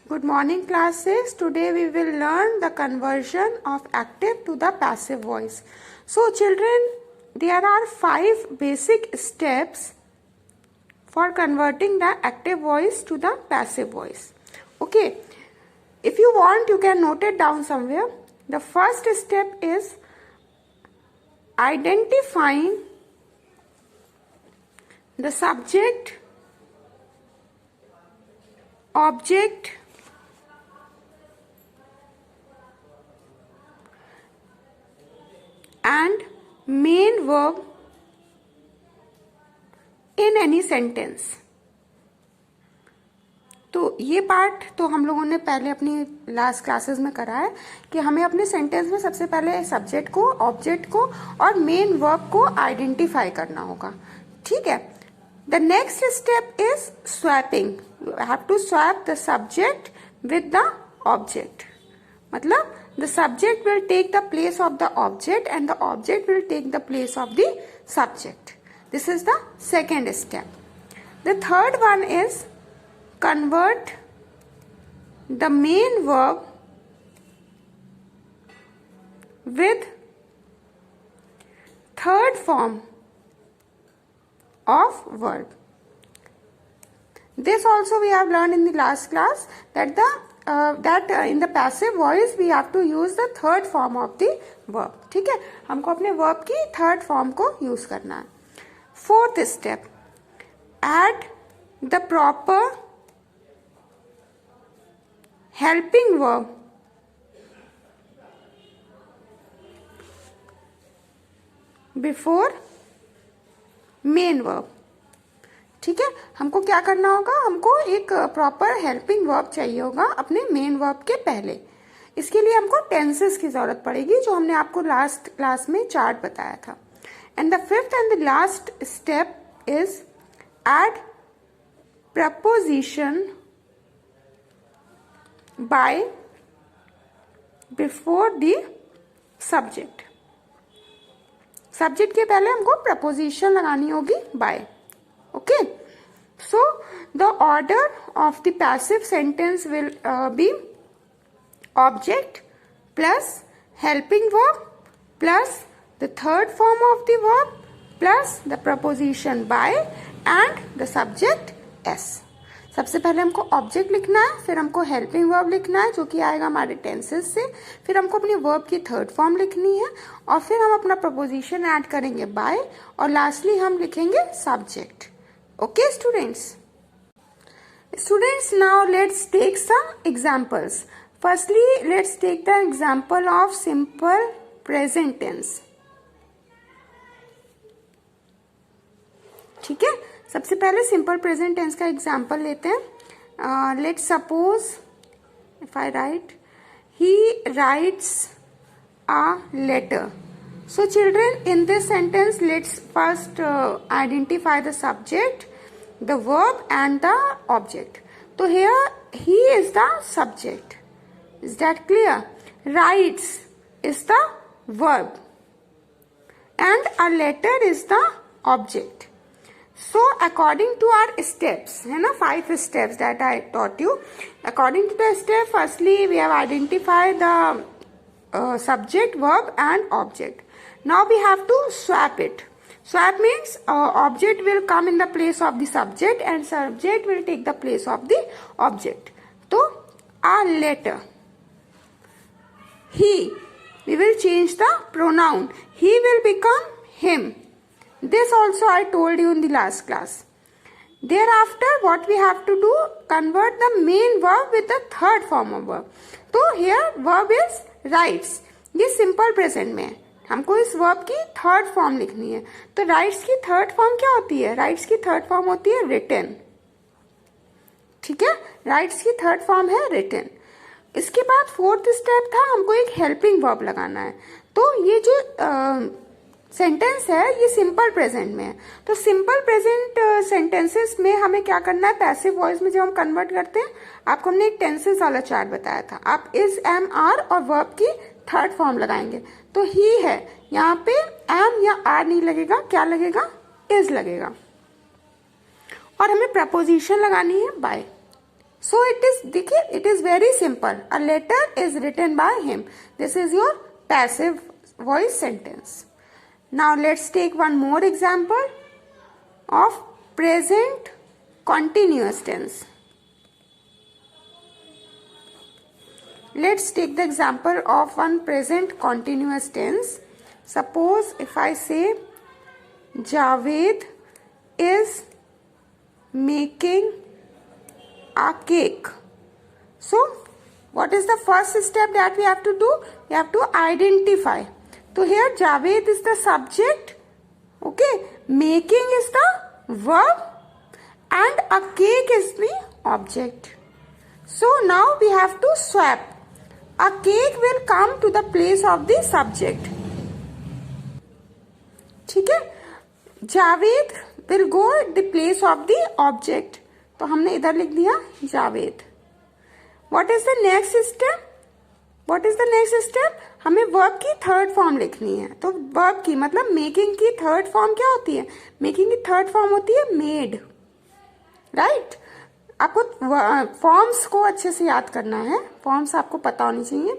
Good morning classes. Today we will learn the conversion of active to the passive voice. So children, there are 5 basic steps for converting the active voice to the passive voice. Okay, if you want you can note it down somewhere. The first step is identifying the subject, object, and main verb in any sentence. तो ये part तो हम लोगों ने पहले अपनी last classes में करा है कि हमें अपने सेंटेंस में सबसे पहले सब्जेक्ट को, ऑब्जेक्ट को और मेन वर्ब को आइडेंटिफाई करना होगा. ठीक है. The next step is swapping. You have to swap the subject with the object. मतलब the subject will take the place of the object and the object will take the place of the subject. This is the second step. The third one is convert the main verb with third form of verb. This also we have learned in the last class that in the passive voice we have to use the third form of the verb. ठीक है, हमको अपने verb की third form को use करना है. Fourth step, add the proper helping verb before main verb. ठीक है, हमको क्या करना होगा, हमको एक प्रॉपर हेल्पिंग वर्ब चाहिए होगा अपने मेन वर्ब के पहले. इसके लिए हमको टेंसेस की जरूरत पड़ेगी जो हमने आपको लास्ट क्लास में चार्ट बताया था. And the fifth and the last step is add preposition by before the subject. Subject के पहले हमको प्रपोजिशन लगानी होगी by. Okay, so the order of the passive sentence will be object plus helping verb plus the third form of the verb plus the preposition by and the subject s. सबसे पहले हमको object लिखना है, फिर हमको helping verb लिखना है जो कि आएगा हमारे टेंसेस से, फिर हमको अपनी वर्ब की थर्ड फॉर्म लिखनी है और फिर हम अपना प्रपोजिशन ऐड करेंगे बाय और लास्टली हम लिखेंगे subject. Okay students, now let's take some examples. Firstly, let's take the example of simple present tense. ठीक है, सबसे पहले simple present tense का example लेते हैं. Let's suppose if I write, he writes a letter. So children, in this sentence let's first identify the subject, the verb and the object. So here he is the subject. Is that clear? Writes is the verb and a letter is the object. So according to our steps, है ना, 5 steps that I taught you. According to the step, firstly we have identified the subject, verb and object. Now we have to swap it. Swap means object will come in the place of the subject and subject will take the place of the object. So a letter. He. We will change the pronoun. He will become him. This also I told you in the last class. Thereafter what we have to do, convert the main verb with the third form of verb. So here verb is writes. ये simple present में है, हमको इस verb की third form लिखनी है. तो rights की थर्ड फॉर्म क्या होती है? राइट्स की थर्ड फॉर्म होती है रिटन. ठीक है, राइट्स की थर्ड फॉर्म है रिटन. इसके बाद फोर्थ स्टेप था हमको एक हेल्पिंग वर्ब लगाना है. तो ये जो सेंटेंस है ये सिंपल प्रेजेंट में है. तो सिंपल प्रेजेंट सेंटेंसेस में हमें क्या करना है, पैसिव वॉइस में जब हम कन्वर्ट करते हैं, आपको हमने एक टेंसेस वाला चार्ट बताया था. आप इज, एम, आर और वर्ब की थर्ड फॉर्म लगाएंगे. तो ही है, यहाँ पे एम या आर नहीं लगेगा, क्या लगेगा, इज लगेगा. और हमें प्रपोजिशन लगानी है बाय. सो इट इज, देखिए it is very simple, a letter is written by him, this is your passive voice sentence. Now let's take one more example of present continuous tense. Let's take the example of one present continuous tense. Suppose if I say Javed is making a cake. So what is the first step that we have to do? We have to identify. So here Javed is the subject, okay, making is the verb, and a cake is the object. So now we have to swap. A cake will come to the place of the subject. ठीक है, Javed will go at the place of the object. तो हमने इधर लिख दिया Javed. What is the next step? What is the next step? हमें verb की third form लिखनी है. तो वर्ब की मतलब मेकिंग की थर्ड फॉर्म क्या होती है? मेकिंग की थर्ड फॉर्म होती है मेड, राइट. आपको फॉर्म्स को अच्छे से याद करना है, फॉर्म्स आपको पता होनी चाहिए.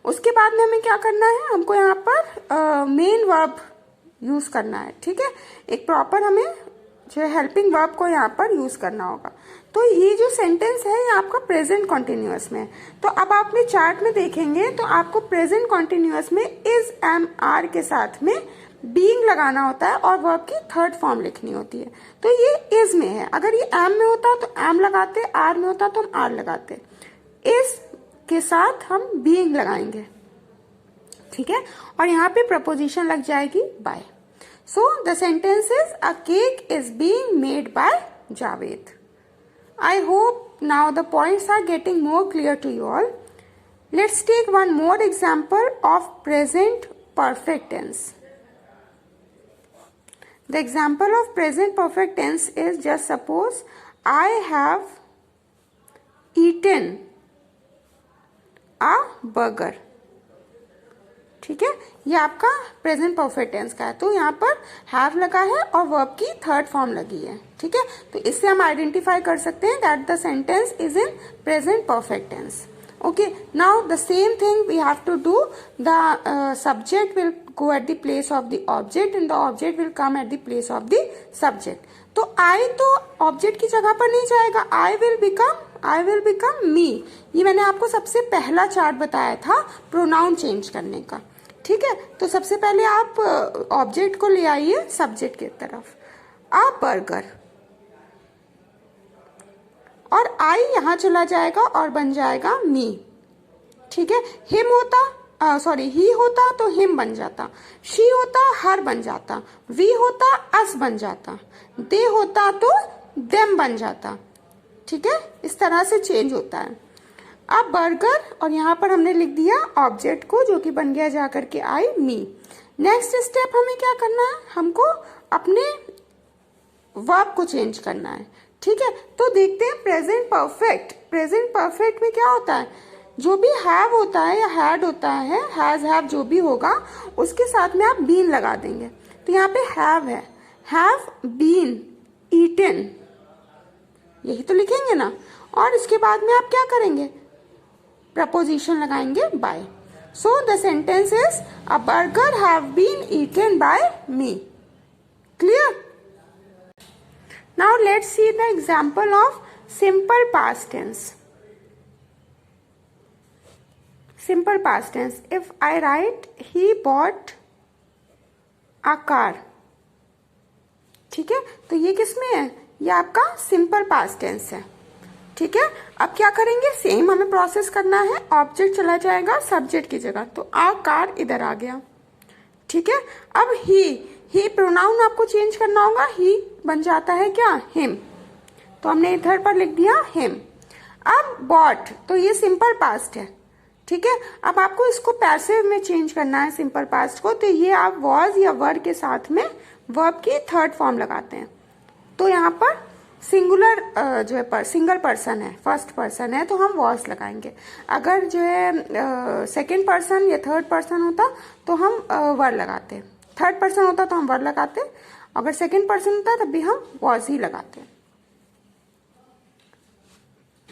उसके बाद में हमें क्या करना है, हमको यहाँ पर मेन वर्ब यूज करना है. ठीक है, एक प्रॉपर हमें जो हेल्पिंग वर्ब को यहाँ पर यूज करना होगा. तो ये जो सेंटेंस है ये आपका प्रेजेंट कॉन्टिन्यूअस में है. तो अब आप अपने चार्ट में देखेंगे तो आपको प्रेजेंट कॉन्टिन्यूअस में इज एम आर के साथ में बीइंग लगाना होता है और वर्ब की थर्ड फॉर्म लिखनी होती है. तो ये इज में है. अगर ये एम में होता तो एम लगाते, आर में होता तो हम आर लगाते. इज के साथ हम बीइंग लगाएंगे. ठीक है, और यहाँ पे प्रपोजिशन लग जाएगी by. So the sentence is a cake is being made by Javed. I hope now the points are getting more clear to you all. Let's take one more example of present perfect tense. The example of present perfect tense is, just suppose I have eaten a burger. ठीक है, ये आपका present perfect tense का है. तो यहाँ पर have लगा है और वर्ब की थर्ड फॉर्म लगी है. ठीक है, तो इससे हम आइडेंटिफाई कर सकते हैं that the sentence is in present perfect tense. Okay, now the same thing we have to do. The subject will go at the place of the object and the object will come at the place of the subject. तो I तो object की जगह पर नहीं जाएगा. I will become me. ये मैंने आपको सबसे पहला चार्ट बताया था प्रोनाउन चेंज करने का. ठीक है, तो सबसे पहले आप ऑब्जेक्ट को ले आइए सब्जेक्ट की तरफ. अ बर्गर, और आई यहां चला जाएगा और बन जाएगा मी. ठीक है, हिम होता ही होता तो हिम बन जाता, शी होता हर बन जाता, वी होता अस बन जाता, दे होता तो देम बन जाता. ठीक है, इस तरह से चेंज होता है. अब बर्गर, और यहाँ पर हमने लिख दिया ऑब्जेक्ट को जो कि बन गया जाकर के आई मी. नेक्स्ट स्टेप हमें क्या करना है, हमको अपने वर्ब को चेंज करना है. ठीक है, तो देखते हैं प्रेजेंट परफेक्ट. प्रेजेंट परफेक्ट में क्या होता है, जो भी हैव होता है या हैड होता है, हैज हैव जो भी होगा उसके साथ में आप बीन लगा देंगे. तो यहाँ पे हैव है, हैव बीन ईटन, यही तो लिखेंगे ना. और इसके बाद में आप क्या करेंगे, प्रपोजिशन लगाएंगे by. So the sentence is a burger have been eaten by me. Clear? Now let's see the example of simple past tense. Simple past tense. If I write he bought a car. ठीक है, तो ये किसमें है, ये आपका simple past tense है. ठीक है, अब क्या करेंगे, सेम हमें प्रोसेस करना है. ऑब्जेक्ट चला जाएगा सब्जेक्ट की जगह, तो आ कार इधर आ गया. ठीक है, अब ही प्रोनाउन आपको चेंज करना होगा. ही बन जाता है क्या, हिम. तो हमने इधर पर लिख दिया हिम. अब बॉट, तो ये सिंपल पास्ट है. ठीक है, अब आपको इसको पैसिव में चेंज करना है सिंपल पास्ट को. तो ये आप वॉज या वर के साथ में वर्ब की थर्ड फॉर्म लगाते हैं. तो यहाँ पर सिंगुलर जो है सिंगल पर्सन है, फर्स्ट पर्सन है, तो हम वॉज लगाएंगे. अगर जो है सेकेंड पर्सन या थर्ड पर्सन होता तो हम वर लगाते. थर्ड पर्सन होता तो हम वर लगाते. अगर सेकेंड पर्सन होता तब भी हम वॉज ही लगाते.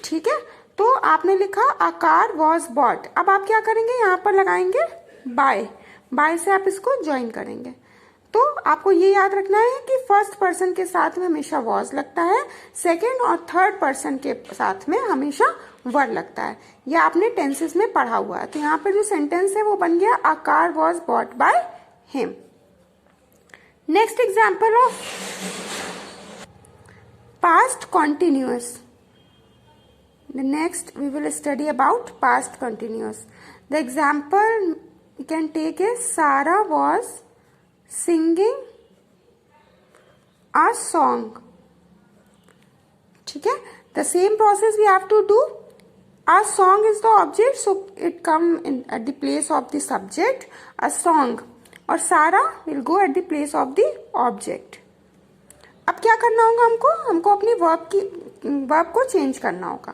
ठीक है, तो आपने लिखा अ कार वॉज बॉट। अब आप क्या करेंगे, यहाँ पर लगाएंगे बाय, बाय से आप इसको ज्वाइन करेंगे। तो आपको ये याद रखना है कि फर्स्ट पर्सन के साथ में हमेशा वॉज लगता है, सेकेंड और थर्ड पर्सन के साथ में हमेशा वर लगता है। ये आपने टेंसेस में पढ़ा हुआ है। तो यहाँ पर जो सेंटेंस है वो बन गया a car was bought by him. Next example of past continuous. The next we will study about past continuous. The example we can take is Sarah was singing a song. ठीक है, the same process we have to do. A song is the object, so it come in at the place of the subject, a song, और Sarah will go at the place of the object. अब क्या करना होगा हमको अपनी verb को change करना होगा।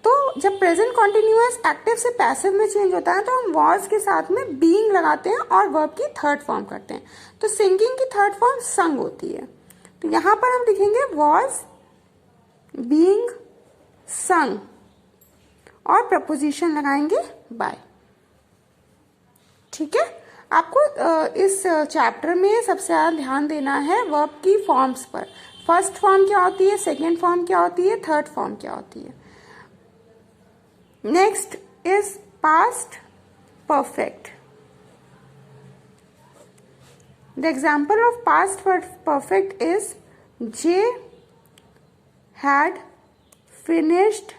तो जब प्रेजेंट कॉन्टिन्यूअस एक्टिव से पैसिव में चेंज होता है तो हम वॉज के साथ में बीइंग लगाते हैं और वर्ब की थर्ड फॉर्म करते हैं। तो सिंगिंग की थर्ड फॉर्म संग होती है। तो यहां पर हम लिखेंगे वॉज बीइंग संग और प्रपोजिशन लगाएंगे बाय। ठीक है, आपको इस चैप्टर में सबसे ज्यादा ध्यान देना है वर्ब की फॉर्म्स पर। फर्स्ट फॉर्म क्या होती है, सेकेंड फॉर्म क्या होती है, थर्ड फॉर्म क्या होती है। Next is past perfect. The example of past perfect is Jay had finished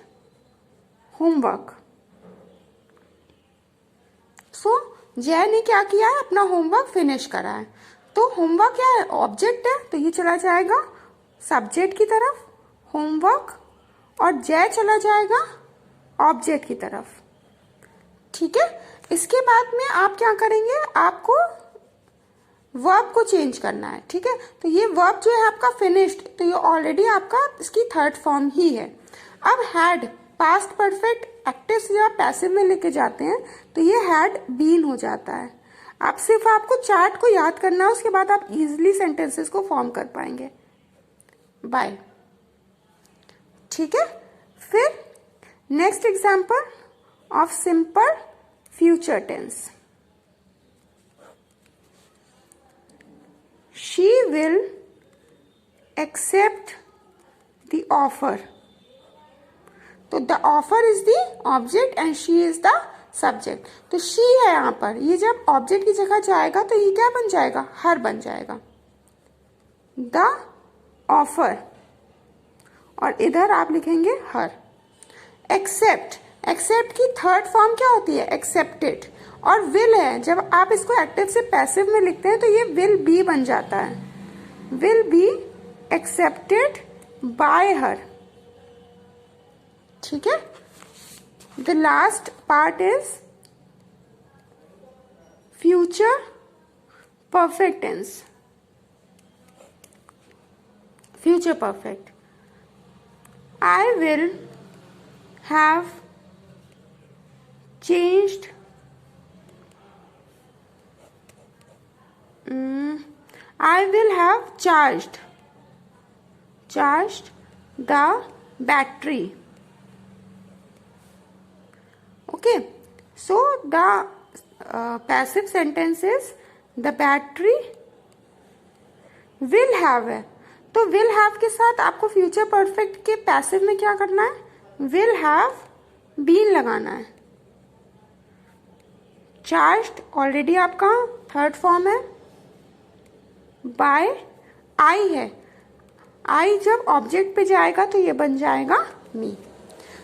homework. So Jay ने क्या किया है, अपना होमवर्क फिनिश करा है। तो होमवर्क क्या है, ऑब्जेक्ट है, तो ये चला जाएगा सब्जेक्ट की तरफ होमवर्क, और जय चला जाएगा ऑब्जेक्ट की तरफ। ठीक है, इसके बाद में आप क्या करेंगे, आपको वर्ब को चेंज करना है। ठीक है, तो ये वर्ब जो है आपका फिनिश्ड, तो ये ऑलरेडी आपका इसकी थर्ड फॉर्म ही है। अब हैड पास्ट परफेक्ट एक्टिव से जब पैसिव में लेके जाते हैं तो ये हैड बीन हो जाता है। आप सिर्फ आपको चार्ट को याद करना है, उसके बाद आप इजिली सेंटेंसेस को फॉर्म कर पाएंगे बाय। ठीक है, फिर next example of simple future tense. She will accept the offer. तो the offer is the object and she is the subject. तो शी है यहां पर, ये जब ऑब्जेक्ट की जगह जाएगा तो ये क्या बन जाएगा, हर बन जाएगा, द ऑफर, और इधर आप लिखेंगे हर। एक्सेप्ट, एक्सेप्ट की थर्ड फॉर्म क्या होती है, एक्सेप्टेड, और विल है, जब आप इसको एक्टिव से पैसिव में लिखते हैं तो ये विल बी बन जाता है, will be accepted by her. ठीक है, the last part is future perfect tense. Future perfect, I will have changed I will have charged the battery. Okay, so the passive sentence is the battery will have है। तो will have के साथ आपको future perfect के passive में क्या करना है, will have been लगाना है। charged ऑलरेडी आपका थर्ड फॉर्म है, बाय आई है, आई जब ऑब्जेक्ट पे जाएगा तो ये बन जाएगा me.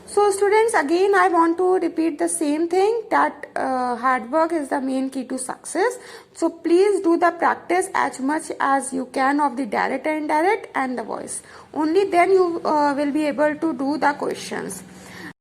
So students, again I want to repeat the same thing that hard work is the main key to success. So please do the practice as much as you can of the direct and indirect and the voice, only then you will be able to do the questions.